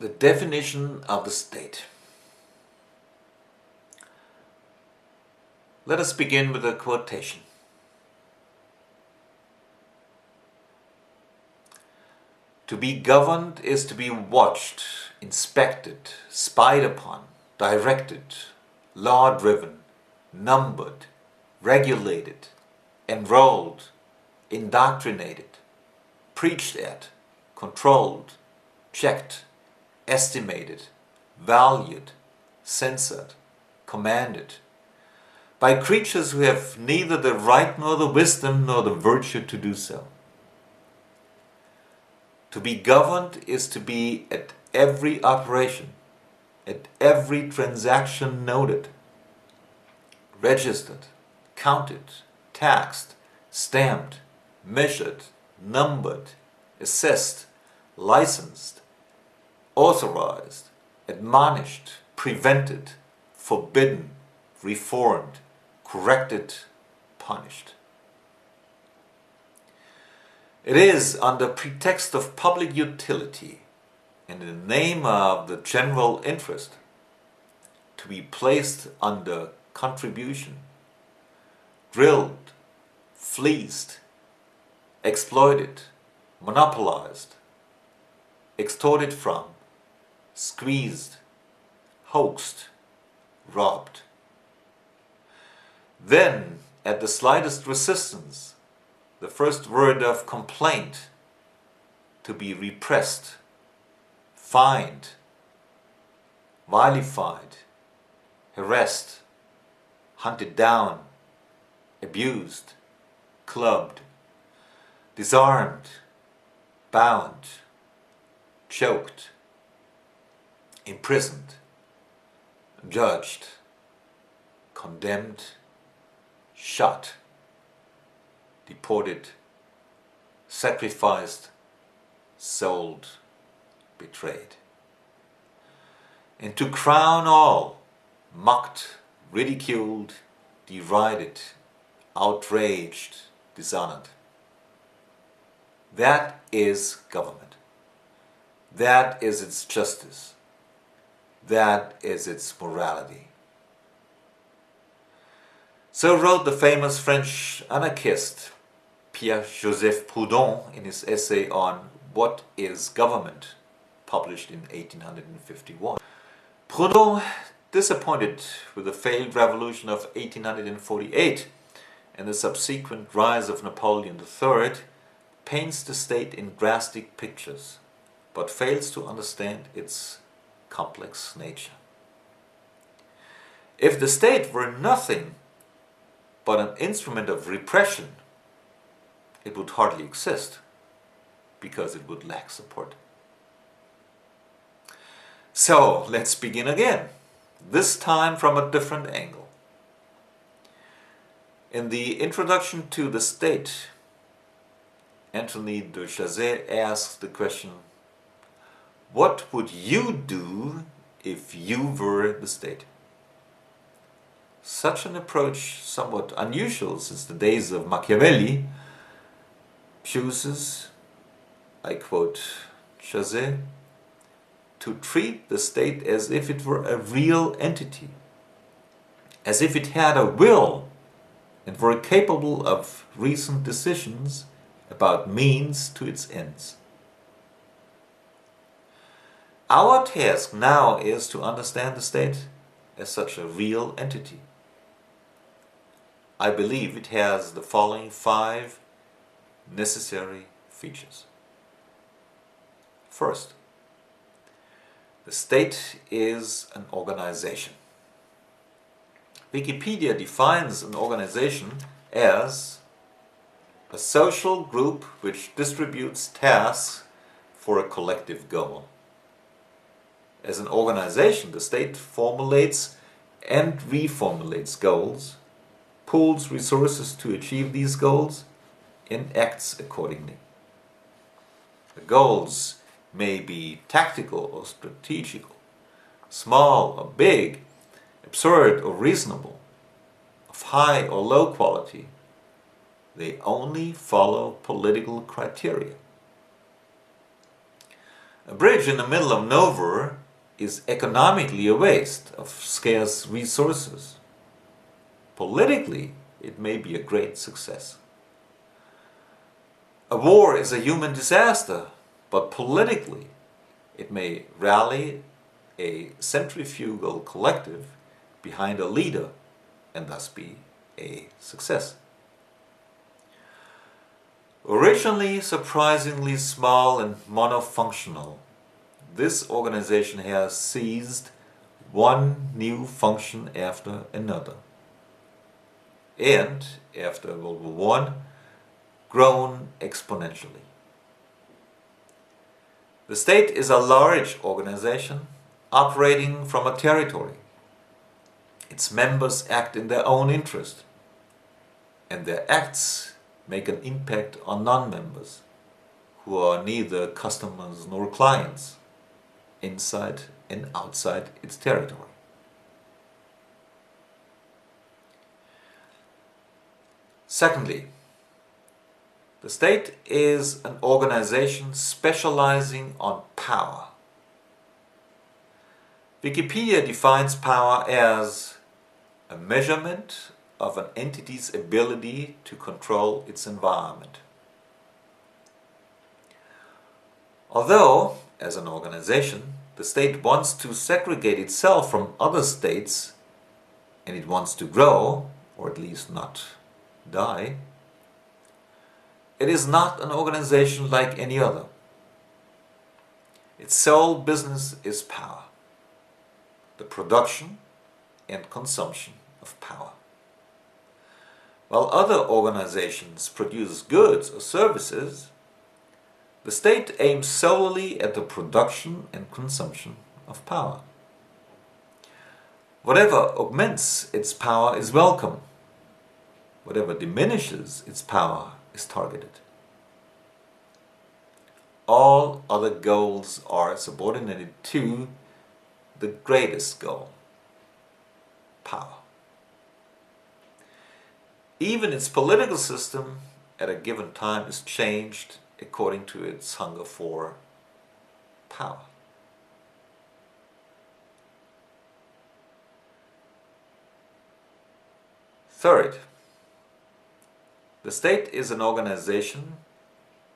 The definition of the state. Let us begin with a quotation. To be governed is to be watched, inspected, spied upon, directed, law-driven, numbered, regulated, enrolled, indoctrinated, preached at, controlled, checked, estimated, valued, censored, commanded, by creatures who have neither the right nor the wisdom nor the virtue to do so. To be governed is to be at every operation, at every transaction noted, registered, counted, taxed, stamped, measured, numbered, assessed, licensed, authorized, admonished, prevented, forbidden, reformed, corrected, punished. It is under pretext of public utility and in the name of the general interest to be placed under contribution, drilled, fleeced, exploited, monopolized, extorted from, squeezed, hoaxed, robbed. Then, at the slightest resistance, the first word of complaint, to be repressed, fined, vilified, harassed, hunted down, abused, clubbed, disarmed, bound, choked, imprisoned, judged, condemned, shot, deported, sacrificed, sold, betrayed. And to crown all, mocked, ridiculed, derided, outraged, dishonored. That is government. That is its justice. That is its morality. So wrote the famous French anarchist Pierre-Joseph Proudhon in his essay on What is Government, published in 1851. Proudhon, disappointed with the failed revolution of 1848 and the subsequent rise of Napoleon III, paints the state in drastic pictures, but fails to understand its complex nature. If the state were nothing but an instrument of repression, it would hardly exist, because it would lack support. So, let's begin again, this time from a different angle. In the introduction to The State, Anthony de Chazet asks the question, what would you do if you were the state? Such an approach, somewhat unusual since the days of Machiavelli, chooses, I quote Chazet, to treat the state as if it were a real entity, as if it had a will and were capable of reasoned decisions about means to its ends. Our task now is to understand the state as such a real entity. I believe it has the following 5 necessary features. First, the state is an organization. Wikipedia defines an organization as a social group which distributes tasks for a collective goal. As an organization, the state formulates and reformulates goals, pools resources to achieve these goals, and acts accordingly. The goals may be tactical or strategical, small or big, absurd or reasonable, of high or low quality. They only follow political criteria. A bridge in the middle of nowhere is economically a waste of scarce resources. Politically, it may be a great success. A war is a human disaster, but politically, it may rally a centrifugal collective behind a leader and thus be a success. Originally surprisingly small and monofunctional, this organization has seized one new function after another, and after World War I, grown exponentially. The state is a large organization operating from a territory. Its members act in their own interest, and their acts make an impact on non-members, who are neither customers nor clients, inside and outside its territory. Secondly, the state is an organization specializing on power. Wikipedia defines power as a measurement of an entity's ability to control its environment. Although, as an organization, the state wants to segregate itself from other states, and it wants to grow, or at least not die, it is not an organization like any other. Its sole business is power, the production and consumption of power. While other organizations produce goods or services, the state aims solely at the production and consumption of power. Whatever augments its power is welcome. Whatever diminishes its power is targeted. All other goals are subordinated to the greatest goal, power. Even its political system at a given time is changed according to its hunger for power. Third, the state is an organization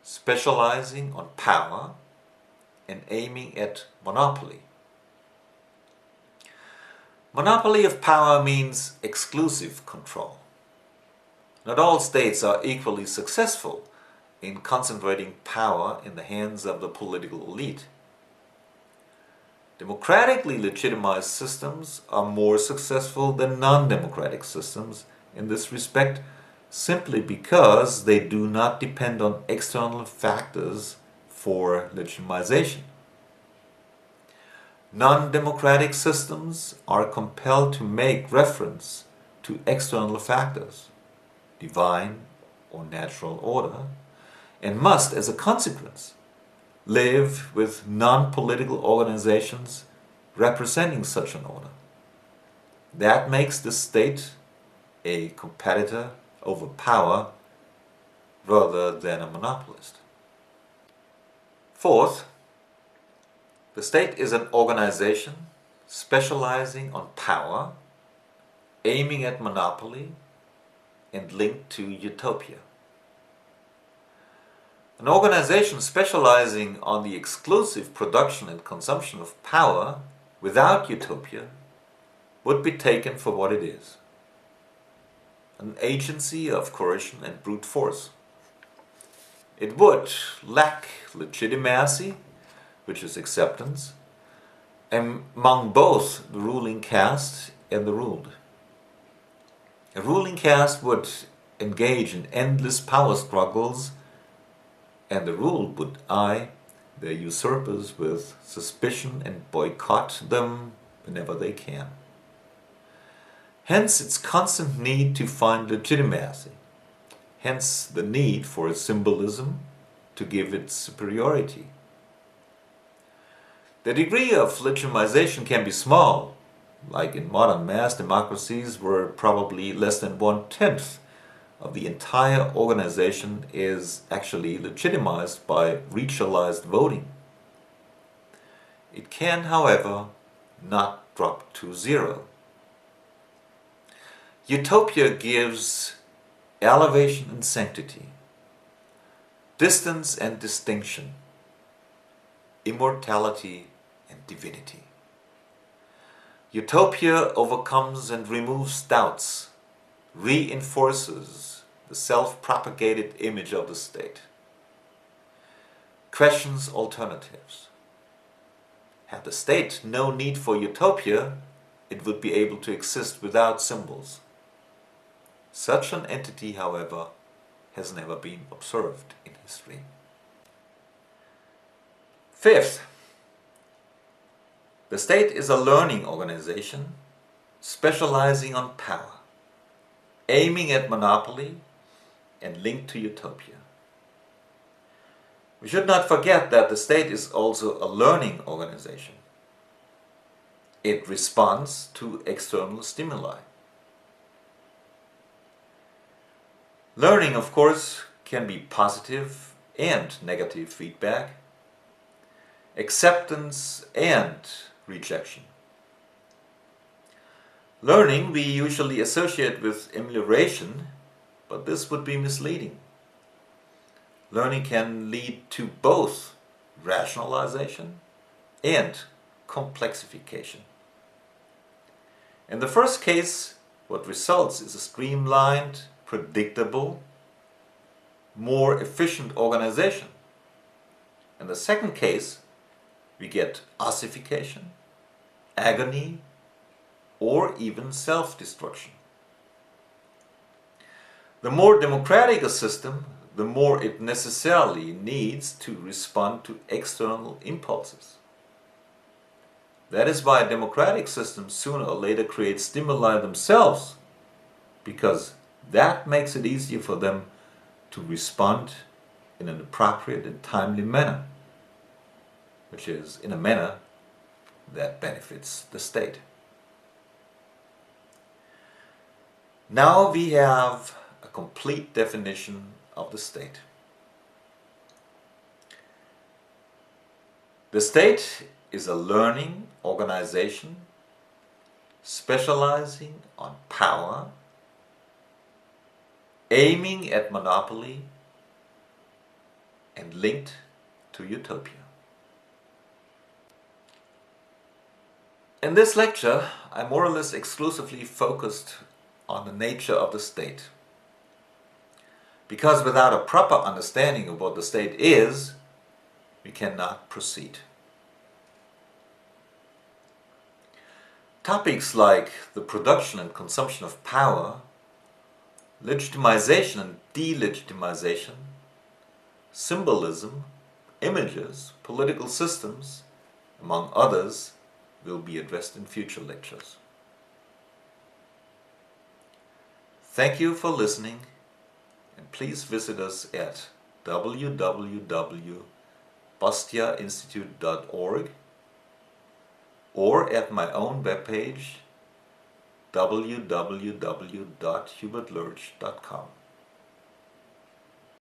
specializing on power and aiming at monopoly. Monopoly of power means exclusive control. Not all states are equally successful in concentrating power in the hands of the political elite. Democratically legitimized systems are more successful than non-democratic systems in this respect, simply because they do not depend on external factors for legitimization. Non-democratic systems are compelled to make reference to external factors, divine or natural order, and must, as a consequence, live with non-political organizations representing such an order. That makes the state a competitor over power rather than a monopolist. Fourth, the state is an organization specializing on power, aiming at monopoly, and linked to utopia. An organization specializing on the exclusive production and consumption of power without utopia would be taken for what it is: an agency of coercion and brute force. It would lack legitimacy, which is acceptance, among both the ruling caste and the ruled. A ruling caste would engage in endless power struggles, and the ruled would eye their usurpers with suspicion and boycott them whenever they can. Hence its constant need to find legitimacy, hence the need for a symbolism to give it superiority. The degree of legitimization can be small, like in modern mass democracies where probably less than 1/10 of the entire organization is actually legitimized by regionalized voting. It can, however, not drop to zero. Utopia gives elevation and sanctity, distance and distinction, immortality and divinity. Utopia overcomes and removes doubts, reinforces the self-propagated image of the state, questions alternatives. Had the state no need for utopia, it would be able to exist without symbols. Such an entity, however, has never been observed in history. Fifth, the state is a learning organization specializing on power, aiming at monopoly and linked to utopia. We should not forget that the state is also a learning organization. It responds to external stimuli. Learning, of course, can be positive and negative feedback, acceptance and rejection. Learning we usually associate with amelioration, but this would be misleading. Learning can lead to both rationalization and complexification. In the first case, what results is a streamlined, predictable, more efficient organization. In the second case, we get ossification, agony, or even self-destruction. The more democratic a system, the more it necessarily needs to respond to external impulses. That is why democratic systems sooner or later create stimuli themselves, because that makes it easier for them to respond in an appropriate and timely manner, which is in a manner that benefits the state. Now we have a complete definition of the state. The state is a learning organization specializing on power, aiming at monopoly, and linked to utopia. In this lecture, I more or less exclusively focused on the nature of the state. Because without a proper understanding of what the state is, we cannot proceed. Topics like the production and consumption of power, legitimization and delegitimization, symbolism, images, political systems, among others, will be addressed in future lectures. Thank you for listening, and please visit us at www.bastiainstitute.org or at my own webpage www.hubertlurch.com.